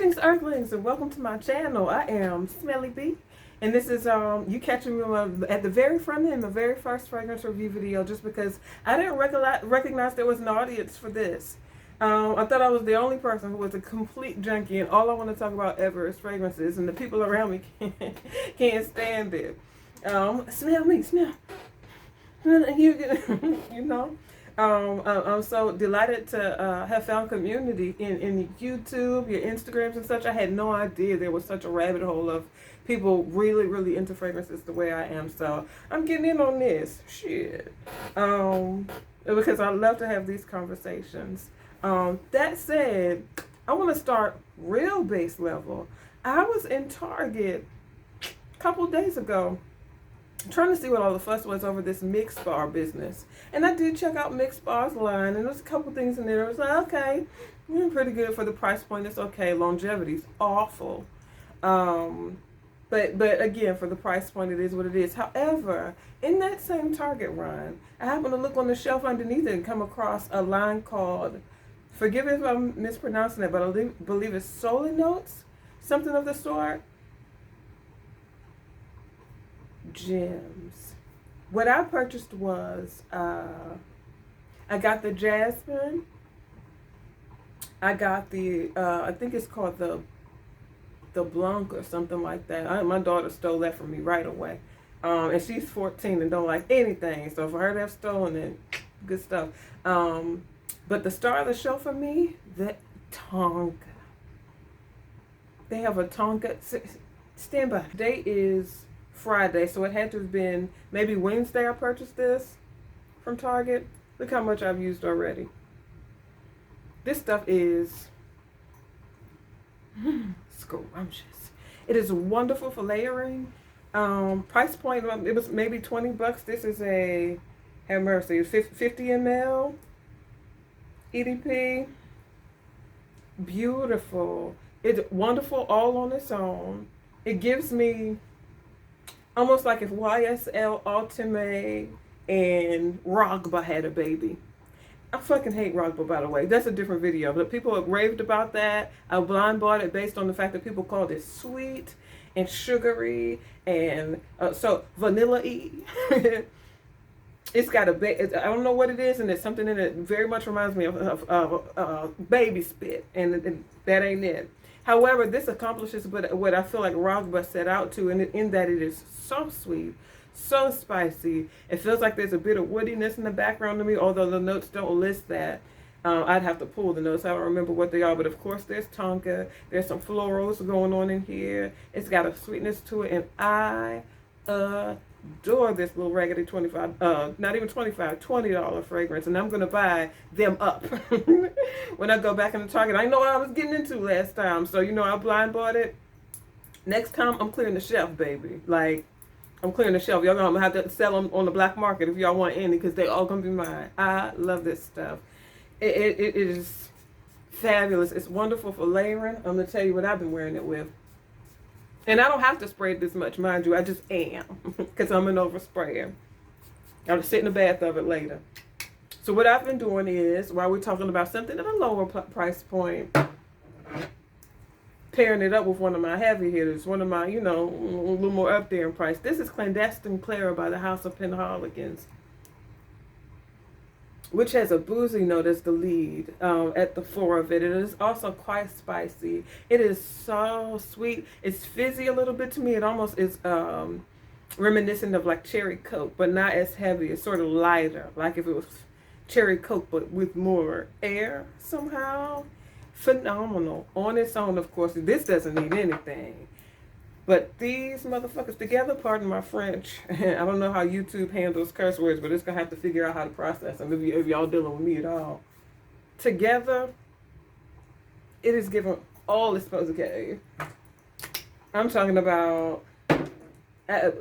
Greetings, Earthlings, and welcome to my channel. I am Smelly B, and this is you catching me at the very front end, the very first fragrance review video, just because I didn't recognize there was an audience for this. I thought I was the only person who was a complete junkie, and all I want to talk about ever is fragrances, and the people around me can't stand it. Smell me, smell. You know. I'm so delighted to have found community in YouTube, your Instagrams and such. I had no idea there was such a rabbit hole of people really into fragrances the way I am. So I'm getting in on this shit. Because I love to have these conversations. That said, I want to start real base level. I was in Target a couple days ago trying to see what all the fuss was over this Mix Bar business. And I did check out Mix Bar's line, and there's a couple things in there. I was like, okay, pretty good for the price point. It's okay. Longevity's awful. But again, for the price point, it is what it is. However, in that same Target run, I happened to look on the shelf underneath it and come across a line called, forgive me if I'm mispronouncing it, but I believe it's Solinotes, something of the sort. Gems. What I purchased was I got the jasmine. I got the I think it's called the Blanc or something like that. My daughter stole that from me right away, and she's 14 and don't like anything. So for her to have stolen it, good stuff. But the star of the show for me, the Tonka. They have a Tonka. Stand by. Today is Friday, so it had to have been maybe Wednesday I purchased this from Target. Look how much I've used already. This stuff is scrumptious. It is wonderful for layering. Price point, it was maybe $20. This is a, have mercy, 50 ml EDP. Beautiful. It's wonderful all on its own. It gives me almost like if YSL Ultimate and Rogba had a baby. I fucking hate Rogba, by the way. That's a different video. But people have raved about that. I blind bought it based on the fact that people called it sweet and sugary and so vanilla-y. It's got a I don't know what it is, and there's something in it very much reminds me of baby spit, and that ain't it. However, this accomplishes what I feel like Rogba set out to, in that it is so sweet, so spicy. It feels like there's a bit of woodiness in the background to me, although the notes don't list that. I'd have to pull the notes. I don't remember what they are, but of course there's Tonka. There's some florals going on in here. It's got a sweetness to it, and I adore this little raggedy not even $20 fragrance, and I'm gonna buy them up when I go back into Target. I know what I was getting into last time, so I blind bought it. Next time I'm clearing the shelf, baby. Like, I'm clearing the shelf. Y'all gonna have to sell them on the black market if y'all want any, because they all gonna be mine. I love this stuff. It is fabulous. It's wonderful for layering. I'm gonna tell you what I've been wearing it with. And I don't have to spray it this much, mind you. I just am, because I'm an oversprayer. I'll sit in the bath of it later. So what I've been doing is, while we're talking about something at a lower price point, pairing it up with one of my heavy hitters, one of my, a little more up there in price. This is Clandestine Clara by the House of Penhaligons, which has a boozy note as the lead at the fore of it. It is also quite spicy. It is so sweet. It's fizzy a little bit to me. It almost is reminiscent of like cherry Coke, but not as heavy. It's sort of lighter, like if it was cherry Coke, but with more air somehow. Phenomenal. On its own, of course. This doesn't need anything. But these motherfuckers together, pardon my French, I don't know how YouTube handles curse words, but it's going to have to figure out how to process them if y'all dealing with me at all. Together, it is given all it's supposed to give. I'm talking about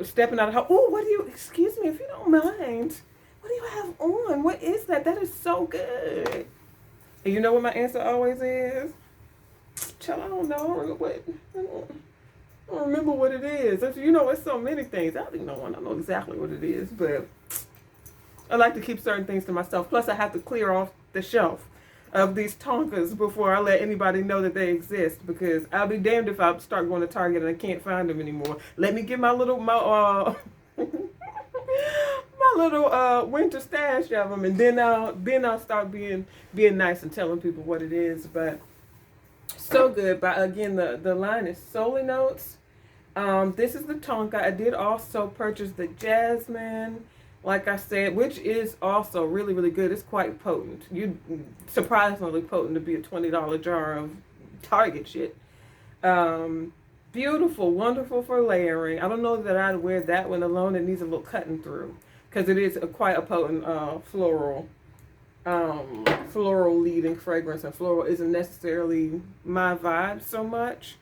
stepping out of the house. Oh, excuse me if you don't mind, what do you have on? What is that? That is so good. And you know what my answer always is? Child, I don't know. I don't remember what it is. It's so many things. I don't even know. I don't know exactly what it is, but I like to keep certain things to myself. Plus, I have to clear off the shelf. of these Tonkas before I let anybody know that they exist, because I'll be damned if I start going to Target and I can't find them anymore. Let me get my my little winter stash of them, and then I'll start being nice and telling people what it is. But so good. But again, the line is Solinotes. This is the Tonka. I did also purchase the Jasmine, like I said, which is also really, really good. It's quite potent. Surprisingly potent to be a $20 jar of Target shit. Beautiful, wonderful for layering. I don't know that I'd wear that one alone. It needs a little cutting through, because it is quite a potent floral leading fragrance, and floral isn't necessarily my vibe so much.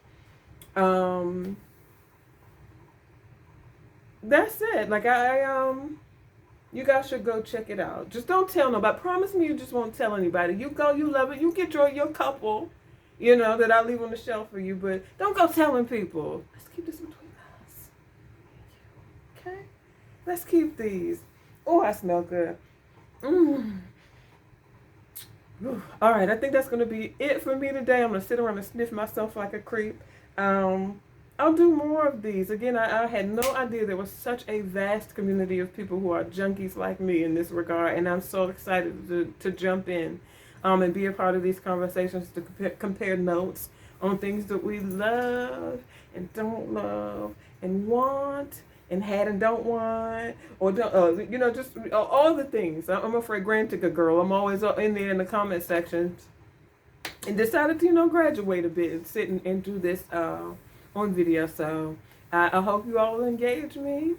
That's it. Like you guys should go check it out. Just don't tell nobody. Promise me you just won't tell anybody. You go, you love it. You get your couple, that I leave on the shelf for you. But don't go telling people. Let's keep this between us. Okay? Let's keep these. Oh, I smell good. All right, I think that's going to be it for me today. I'm going to sit around and sniff myself like a creep. I'll do more of these. Again, I had no idea there was such a vast community of people who are junkies like me in this regard, and I'm so excited to jump in and be a part of these conversations, to compare notes on things that we love and don't love and want and had and don't want, or don't, just all the things. I'm afraid granted, a girl. I'm always in there in the comment sections, and decided to graduate a bit and sit and do this on video. So I hope you all engage me.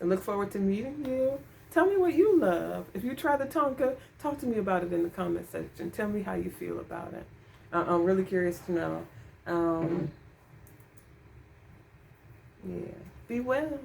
I look forward to meeting you. Tell me what you love. If you try the Tonka, talk to me about it in the comment section. Tell me how you feel about it. I'm really curious to know. Yeah. Be well.